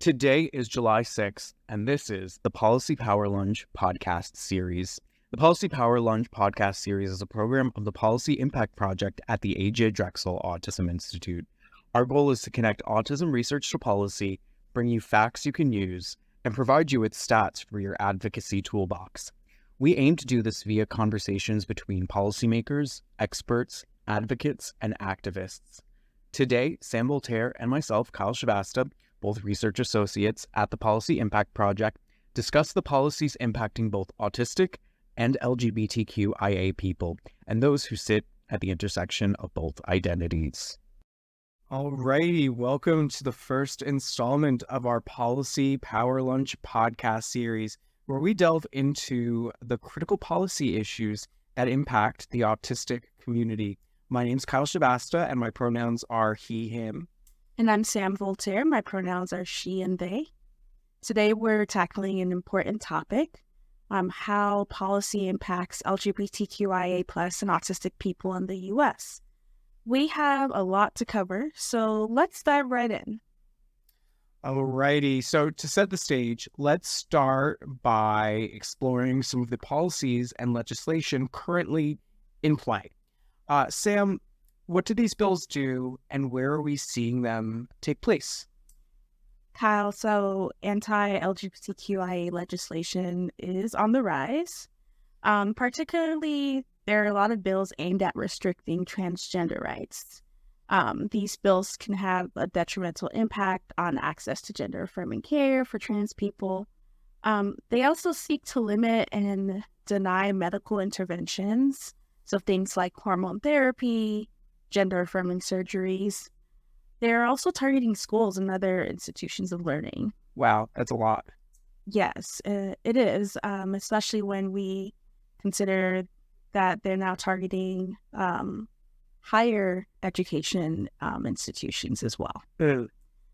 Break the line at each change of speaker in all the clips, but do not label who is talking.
Today is July 6th, and this is the Policy Power Lunch podcast series. The Policy Power Lunch podcast series is a program of the Policy Impact Project at the A.J. Drexel Autism Institute. Our goal is to connect autism research to policy, bring you facts you can use, and provide you with stats for your advocacy toolbox. We aim to do this via conversations between policymakers, experts, advocates, and activists. Today, Sam Voltaire and myself, Kyle Shavasta, both research associates at the Policy Impact Project, discuss the policies impacting both autistic and LGBTQIA people, and those who sit at the intersection of both identities.
Alrighty, welcome to the first installment of our Policy Power Lunch podcast series, where we delve into the critical policy issues that impact the autistic community. My name's Kyle Shavasta, and my pronouns are he, him.
And I'm Sam Voltaire. My pronouns are she and they. Today we're tackling an important topic, how policy impacts LGBTQIA+ and autistic people in the U.S. We have a lot to cover, so let's dive right in.
Alrighty, so to set the stage, let's start by exploring some of the policies and legislation currently in play. Sam, what do these bills do, and where are we seeing them take place?
Kyle, so anti-LGBTQIA legislation is on the rise. Particularly, there are a lot of bills aimed at restricting transgender rights. These bills can have a detrimental impact on access to gender-affirming care for trans people. They also seek to limit and deny medical interventions, so things like hormone therapy, gender-affirming surgeries. They're also targeting schools and other institutions of learning.
Wow, that's a lot.
Yes, it is, especially when we consider that they're now targeting higher education institutions as well.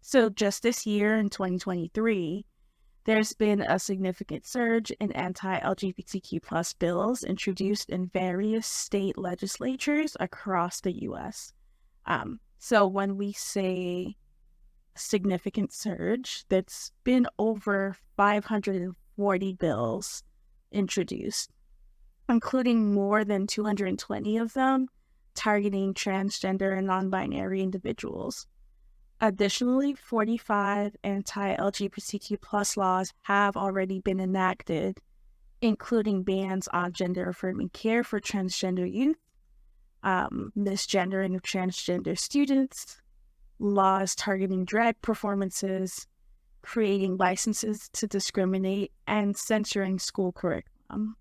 So just this year in 2023, there's been a significant surge in anti-LGBTQ+ bills introduced in various state legislatures across the U.S. So when we say significant surge, that's been over 540 bills introduced, including more than 220 of them targeting transgender and non-binary individuals. Additionally, 45 anti-LGBTQ+ laws have already been enacted, including bans on gender-affirming care for transgender youth, misgendering of transgender students, laws targeting drag performances, creating licenses to discriminate, and censoring school curriculum.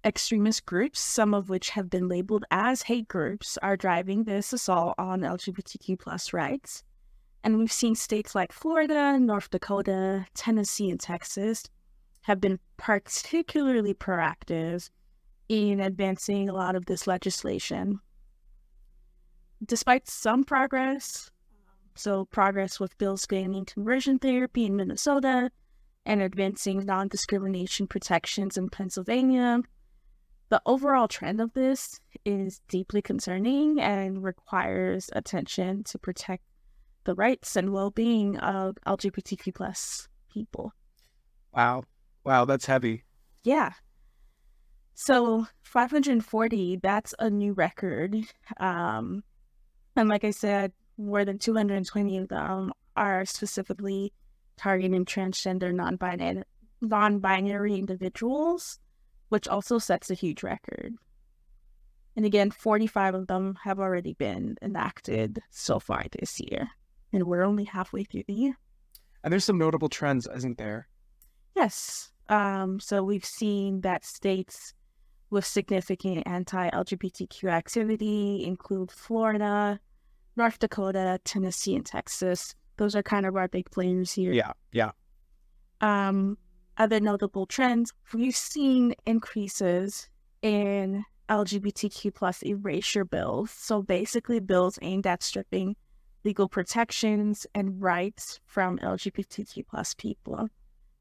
Extremist groups, some of which have been labeled as hate groups, are driving this assault on LGBTQ+ rights. And we've seen states like Florida, North Dakota, Tennessee, and Texas have been particularly proactive in advancing a lot of this legislation. Despite some progress, so progress with bills banning conversion therapy in Minnesota and advancing non-discrimination protections in Pennsylvania, the overall trend of this is deeply concerning and requires attention to protect the rights and well-being of LGBTQ+ people.
Wow, that's heavy.
Yeah. So 540, that's a new record. And like I said, more than 220 of them are specifically targeting transgender non-binary individuals, which also sets a huge record. And again, 45 of them have already been enacted so far this year. And we're only halfway through the year.
And there's some notable trends, isn't there?
Yes. So we've seen that states with significant anti-LGBTQ activity include Florida, North Dakota, Tennessee, and Texas. Those are kind of our big players here.
Yeah.
Other notable trends, we've seen increases in LGBTQ+ erasure bills. So basically bills aimed at stripping legal protections and rights from LGBTQ+ people.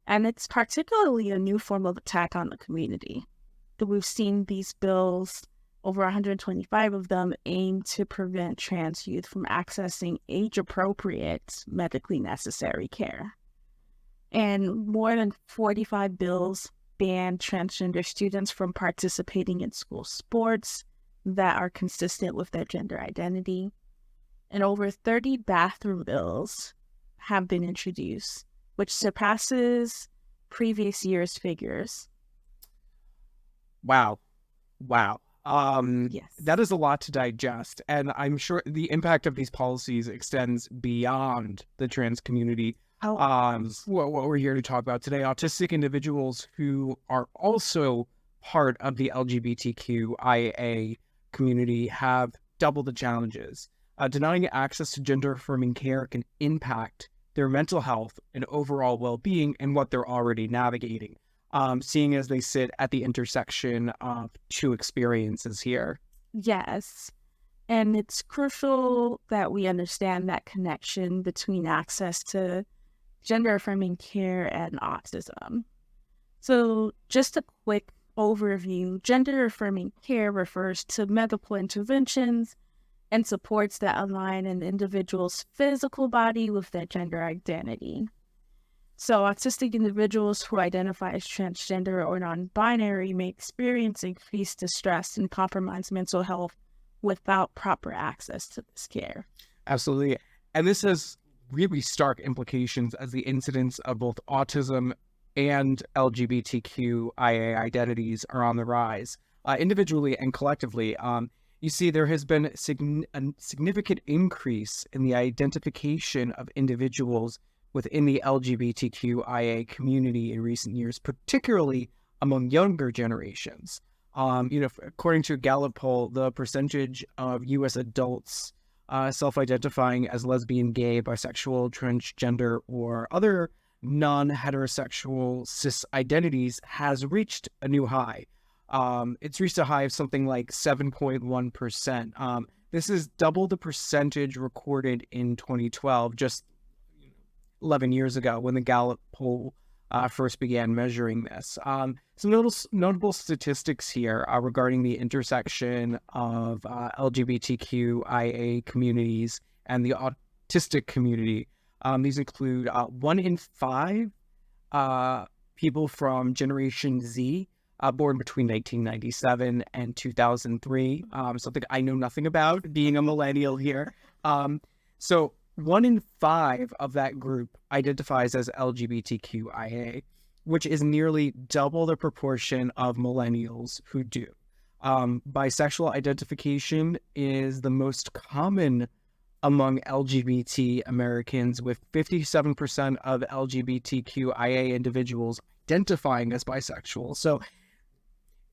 And it's particularly a new form of attack on the community. We've seen these bills over 125 of them aim to prevent trans youth from accessing age-appropriate medically necessary care. And more than 45 bills ban transgender students from participating in school sports that are consistent with their gender identity. And over 30 bathroom bills have been introduced, which surpasses previous year's figures.
Wow.
Yes.
That is a lot to digest. And I'm sure the impact of these policies extends beyond the trans community. What we're here to talk about today, autistic individuals who are also part of the LGBTQIA community have double the challenges. Denying access to gender-affirming care can impact their mental health and overall well-being and what they're already navigating, seeing as they sit at the intersection of two experiences here.
Yes. And it's crucial that we understand that connection between access to gender-affirming care and autism. So just a quick overview, gender-affirming care refers to medical interventions and supports that align an individual's physical body with their gender identity. So autistic individuals who identify as transgender or non-binary may experience increased distress and compromised mental health without proper access to this care.
Absolutely. And this has really stark implications as the incidence of both autism and LGBTQIA identities are on the rise, individually and collectively. You see, there has been a significant increase in the identification of individuals within the LGBTQIA community in recent years, particularly among younger generations. According to a Gallup poll, the percentage of U.S. adults self-identifying as lesbian, gay, bisexual, transgender, or other non-heterosexual cis identities has reached a new high. It's reached a high of something like 7.1%. This is double the percentage recorded in 2012, just 11 years ago when the Gallup poll first began measuring this. Some notable statistics here regarding the intersection of LGBTQIA communities and the autistic community. These include 1 in 5 people from Generation Z, born between 1997 and 2003, something I know nothing about, being a millennial here. So 1 in 5 of that group identifies as LGBTQIA, which is nearly double the proportion of millennials who do. Bisexual identification is the most common among LGBT Americans, with 57% of LGBTQIA individuals identifying as bisexual. So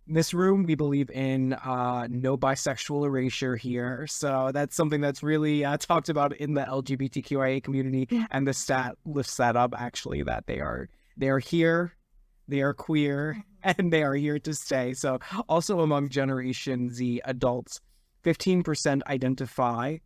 in this room, we believe in no bisexual erasure here. So that's something that's really talked about in the LGBTQIA community. And the stat lifts that up, actually, that they are here, they are queer, and they are here to stay. So also among Generation Z adults, 15% identify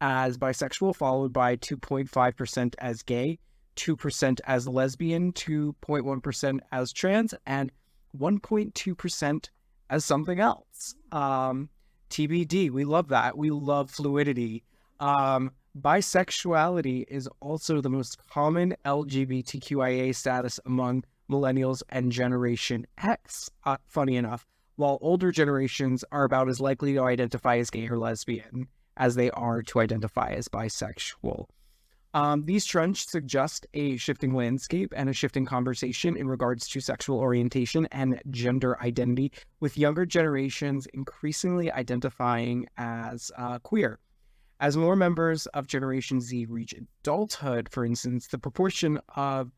as bisexual, followed by 2.5% as gay, 2% as lesbian, 2.1% as trans, and 1.2% as something else. TBD, we love that. We love fluidity. Bisexuality is also the most common LGBTQIA status among millennials and Generation X, funny enough, while older generations are about as likely to identify as gay or lesbian as they are to identify as bisexual. These trends suggest a shifting landscape and a shifting conversation in regards to sexual orientation and gender identity, with younger generations increasingly identifying as queer. As more members of Generation Z reach adulthood, for instance, the proportion of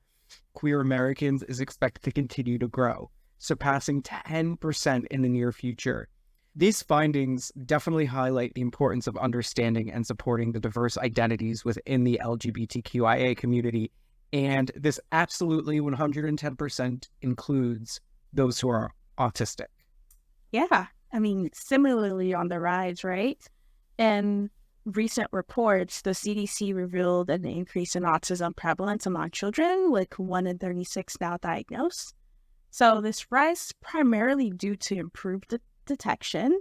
queer Americans is expected to continue to grow, surpassing 10% in the near future. These findings definitely highlight the importance of understanding and supporting the diverse identities within the LGBTQIA community, and this absolutely 110% includes those who are autistic.
Yeah, I mean, similarly on the rise, right? In recent reports, the CDC revealed an increase in autism prevalence among children, with 1 in 36 now diagnosed. So this rise is primarily due to improved detection,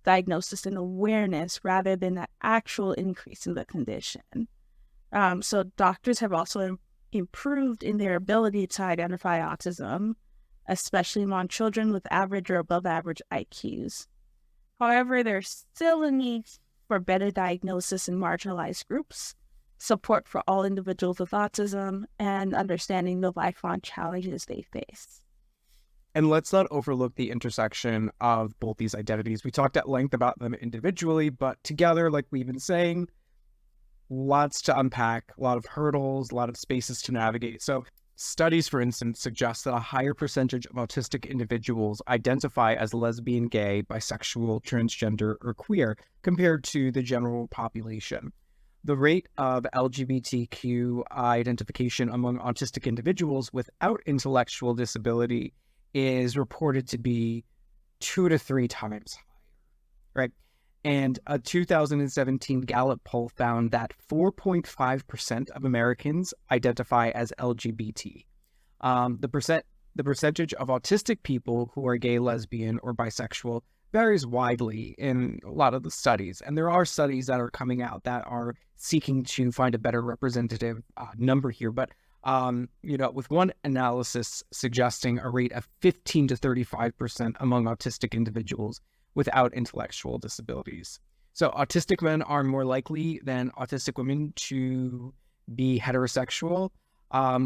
diagnosis and awareness rather than the actual increase in the condition. So doctors have also improved in their ability to identify autism, especially among children with average or above average IQs. However, there's still a need for better diagnosis in marginalized groups, support for all individuals with autism, and understanding the lifelong challenges they face.
And let's not overlook the intersection of both these identities. We talked at length about them individually, but together, like we've been saying, lots to unpack, a lot of hurdles, a lot of spaces to navigate. So studies, for instance, suggest that a higher percentage of autistic individuals identify as lesbian, gay, bisexual, transgender, or queer compared to the general population. The rate of LGBTQ identification among autistic individuals without intellectual disability is reported to be 2 to 3 times higher, right? And a 2017 Gallup poll found that 4.5% of Americans identify as LGBT. The percentage of autistic people who are gay, lesbian, or bisexual varies widely in a lot of the studies. And there are studies that are coming out that are seeking to find a better representative number here. But with one analysis suggesting a rate of 15 to 35% among autistic individuals without intellectual disabilities. So autistic men are more likely than autistic women to be heterosexual,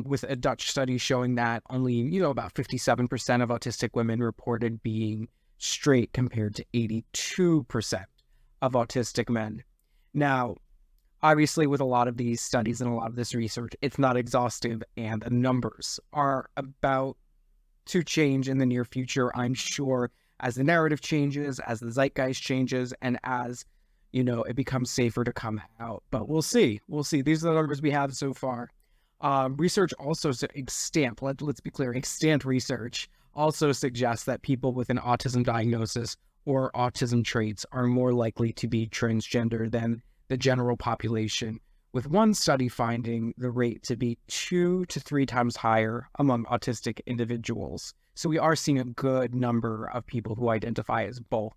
with a Dutch study showing that only, about 57% of autistic women reported being straight compared to 82% of autistic men. Now, obviously, with a lot of these studies and a lot of this research, it's not exhaustive, and the numbers are about to change in the near future, I'm sure, as the narrative changes, as the zeitgeist changes, and as, it becomes safer to come out. But we'll see. These are the numbers we have so far. Research also, extant, let's be clear, extant research also suggests that people with an autism diagnosis or autism traits are more likely to be transgender than the general population, with one study finding the rate to be 2 to 3 times higher among autistic individuals. So we are seeing a good number of people who identify as both.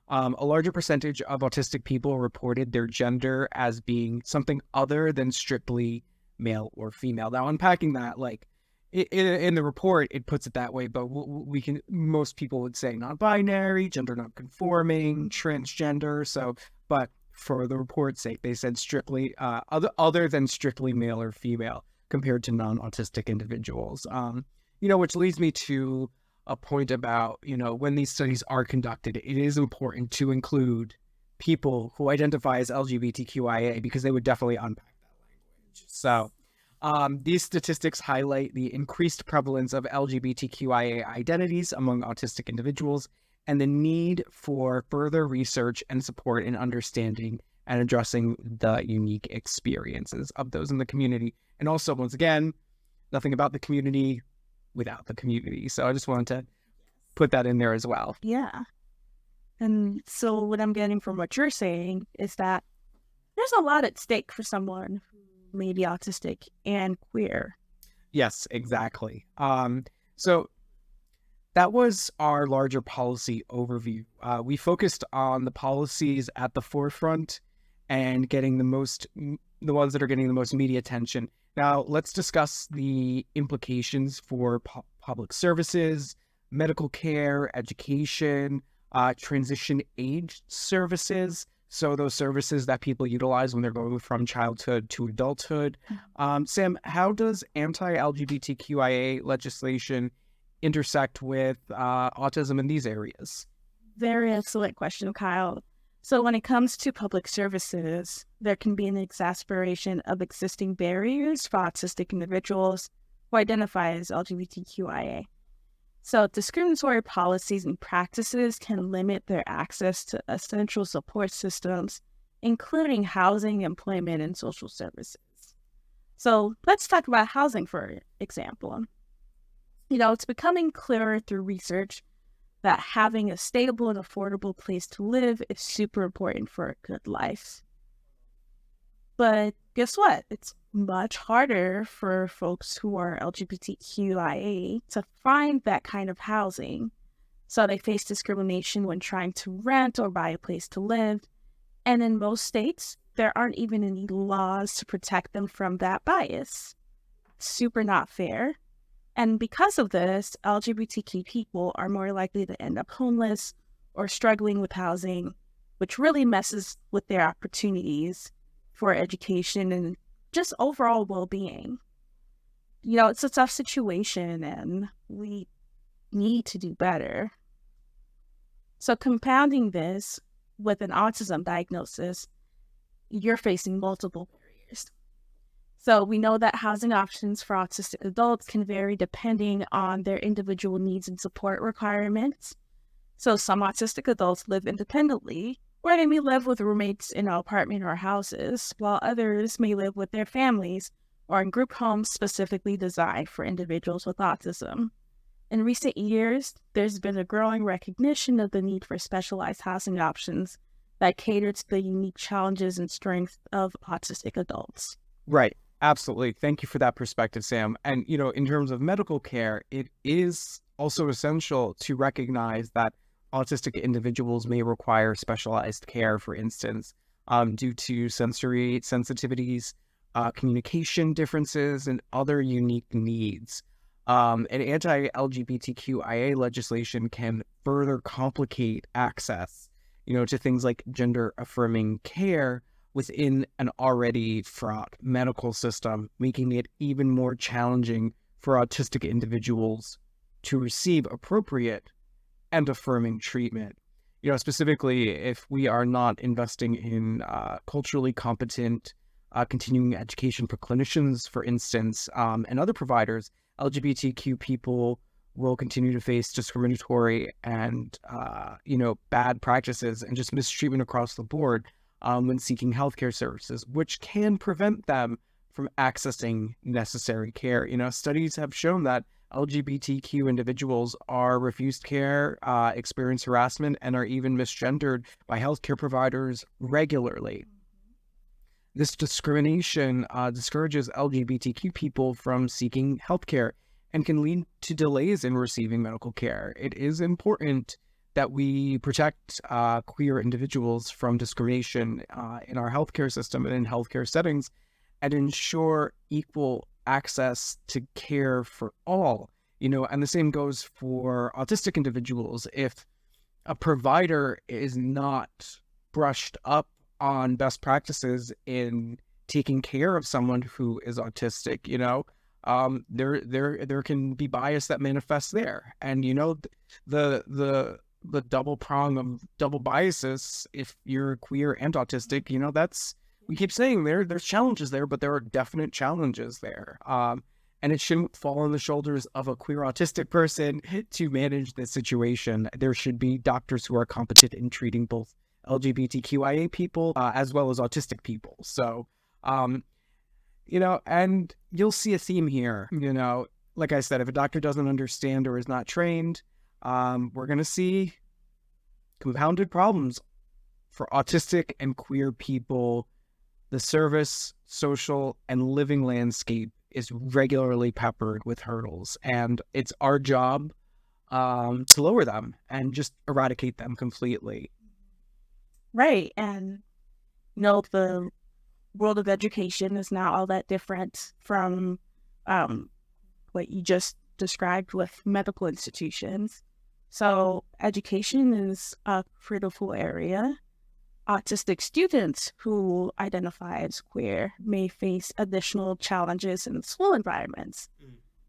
A larger percentage of autistic people reported their gender as being something other than strictly male or female. Now, unpacking that, in the report, it puts it that way, but most people would say non-binary, gender non-conforming, transgender. But for the report's sake, they said strictly other than strictly male or female compared to non-autistic individuals. Which leads me to a point about, when these studies are conducted, it is important to include people who identify as LGBTQIA because they would definitely unpack that language. So these statistics highlight the increased prevalence of LGBTQIA identities among autistic individuals and the need for further research and support in understanding and addressing the unique experiences of those in the community. And also, once again, nothing about the community without the community. So I just wanted to put that in there as well.
Yeah. And so what I'm getting from what you're saying is that there's a lot at stake for someone who may be autistic and queer.
Yes, exactly. So that was our larger policy overview. We focused on the policies at the forefront and getting the ones that are getting the most media attention. Now, let's discuss the implications for public services, medical care, education, transition age services. So those services that people utilize when they're going from childhood to adulthood. Sam, how does anti-LGBTQIA legislation intersect with autism in these areas?
Very excellent question, Kyle. So when it comes to public services, there can be an exacerbation of existing barriers for autistic individuals who identify as LGBTQIA. So discriminatory policies and practices can limit their access to essential support systems, including housing, employment, and social services. So let's talk about housing, for example. It's becoming clearer through research that having a stable and affordable place to live is super important for a good life. But guess what? It's much harder for folks who are LGBTQIA to find that kind of housing. So they face discrimination when trying to rent or buy a place to live. And in most states, there aren't even any laws to protect them from that bias. Super not fair. And because of this, LGBTQ people are more likely to end up homeless or struggling with housing, which really messes with their opportunities for education and just overall well-being. It's a tough situation and we need to do better. So compounding this with an autism diagnosis, you're facing multiple barriers. So we know that housing options for autistic adults can vary depending on their individual needs and support requirements. So some autistic adults live independently, or they may live with roommates in an apartment or houses, while others may live with their families or in group homes specifically designed for individuals with autism. In recent years, there's been a growing recognition of the need for specialized housing options that cater to the unique challenges and strengths of autistic adults.
Right. Absolutely. Thank you for that perspective, Sam. And, in terms of medical care, it is also essential to recognize that autistic individuals may require specialized care, for instance, due to sensory sensitivities, communication differences, and other unique needs. And anti-LGBTQIA legislation can further complicate access, to things like gender-affirming care within an already fraught medical system, making it even more challenging for autistic individuals to receive appropriate and affirming treatment. Specifically, if we are not investing in culturally competent continuing education for clinicians, for instance, and other providers, LGBTQ people will continue to face discriminatory and, bad practices and just mistreatment across the board when seeking healthcare services, which can prevent them from accessing necessary care. Studies have shown that LGBTQ individuals are refused care, experience harassment, and are even misgendered by healthcare providers regularly. This discrimination discourages LGBTQ people from seeking healthcare and can lead to delays in receiving medical care. It is important that we protect queer individuals from discrimination in our healthcare system and in healthcare settings, and ensure equal access to care for all. And the same goes for autistic individuals. If a provider is not brushed up on best practices in taking care of someone who is autistic, there can be bias that manifests there. And the double prong of double biases, if you're queer and autistic, we keep saying there's challenges there, but there are definite challenges there. And it shouldn't fall on the shoulders of a queer autistic person to manage this situation. There should be doctors who are competent in treating both LGBTQIA people as well as autistic people. So, and you'll see a theme here. Like I said, if a doctor doesn't understand or is not trained, we're going to see compounded problems for autistic and queer people. The service, social, and living landscape is regularly peppered with hurdles, and it's our job to lower them and just eradicate them completely.
Right. And, the world of education is not all that different from what you just described with medical institutions. So education is a critical area. Autistic students who identify as queer may face additional challenges in school environments.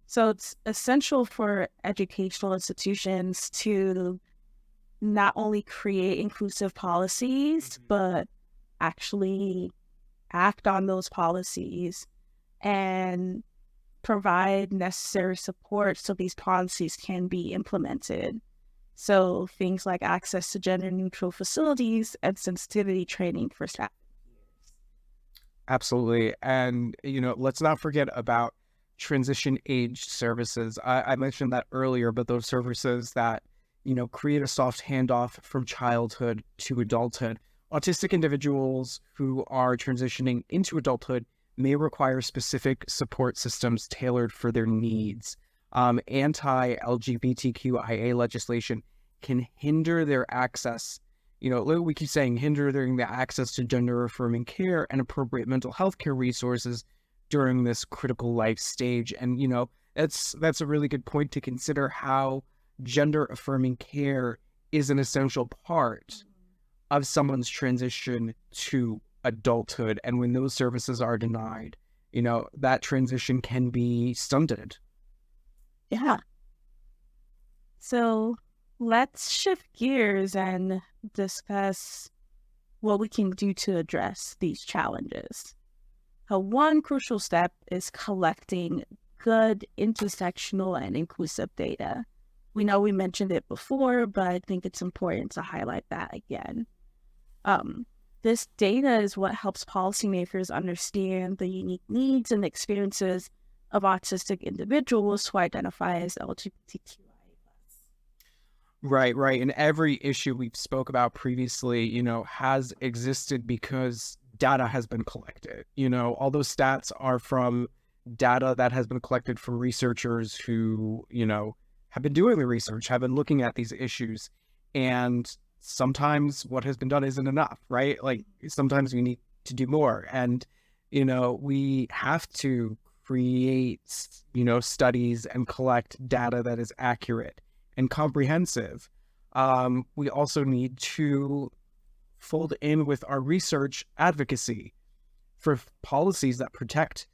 So it's essential for educational institutions to not only create inclusive policies, but actually act on those policies and provide necessary support so these policies can be implemented. So things like access to gender-neutral facilities and sensitivity training for staff.
Absolutely. And, let's not forget about transition age services. I mentioned that earlier, but those services that, create a soft handoff from childhood to adulthood. Autistic individuals who are transitioning into adulthood may require specific support systems tailored for their needs. Anti-LGBTQIA legislation can hinder their access. We keep saying hinder their access to gender-affirming care and appropriate mental health care resources during this critical life stage. And, that's a really good point to consider, how gender-affirming care is an essential part of someone's transition to adulthood. And when those services are denied, that transition can be stunted.
Yeah. So let's shift gears and discuss what we can do to address these challenges. So one crucial step is collecting good intersectional and inclusive data. We know we mentioned it before, but I think it's important to highlight that again. This data is what helps policymakers understand the unique needs and experiences of autistic individuals who identify as LGBTQIA+.
Right. And every issue we've spoke about previously, has existed because data has been collected. All those stats are from data that has been collected from researchers who, have been doing the research, have been looking at these issues. And sometimes what has been done isn't enough, right? Like sometimes we need to do more. And, we have to create, studies and collect data that is accurate and comprehensive. We also need to fold in with our research advocacy for policies that protect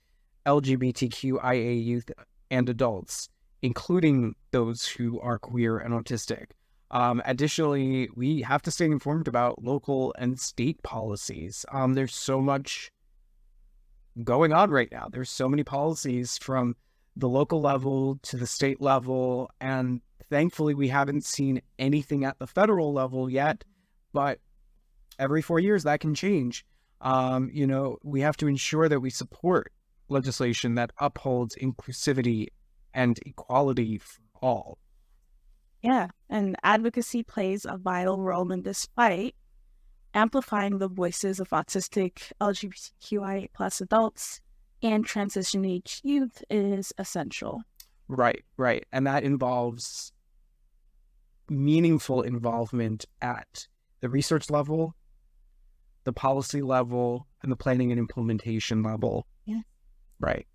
LGBTQIA youth and adults, including those who are queer and autistic. Additionally, we have to stay informed about local and state policies. There's so much going on right now. There's so many policies from the local level to the state level, and thankfully we haven't seen anything at the federal level yet, but every 4 years that can change. We have to ensure that we support legislation that upholds inclusivity and equality for all.
Yeah, and advocacy plays a vital role in this fight. Amplifying the voices of autistic LGBTQIA+ adults and transition age youth is essential.
Right. And that involves meaningful involvement at the research level, the policy level, and the planning and implementation level.
Yeah.
Right.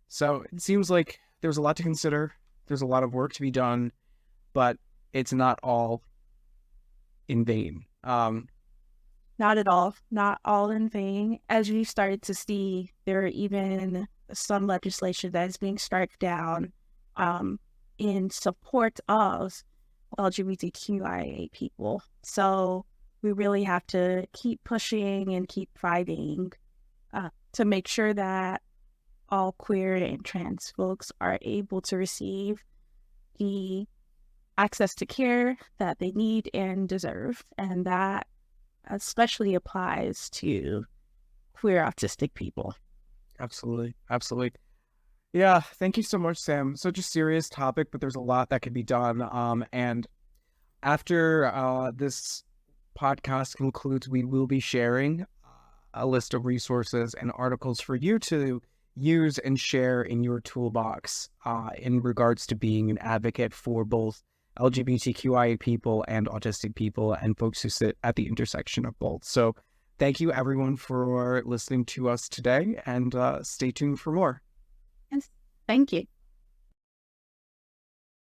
So it seems like there's a lot to consider. There's a lot of work to be done, but it's not all in vain.
Not at all. Not all in vain. As we started to see, there are even some legislation that is being struck down in support of LGBTQIA people. So we really have to keep pushing and keep fighting to make sure that all queer and trans folks are able to receive the access to care that they need and deserve. And that especially applies to queer autistic people.
Absolutely. Yeah, thank you so much, Sam. Such a serious topic, but there's a lot that can be done. And after this podcast concludes, we will be sharing a list of resources and articles for you to use and share in your toolbox in regards to being an advocate for both LGBTQIA people and autistic people and folks who sit at the intersection of both. So thank you everyone for listening to us today, and stay tuned for more.
Yes, thank you.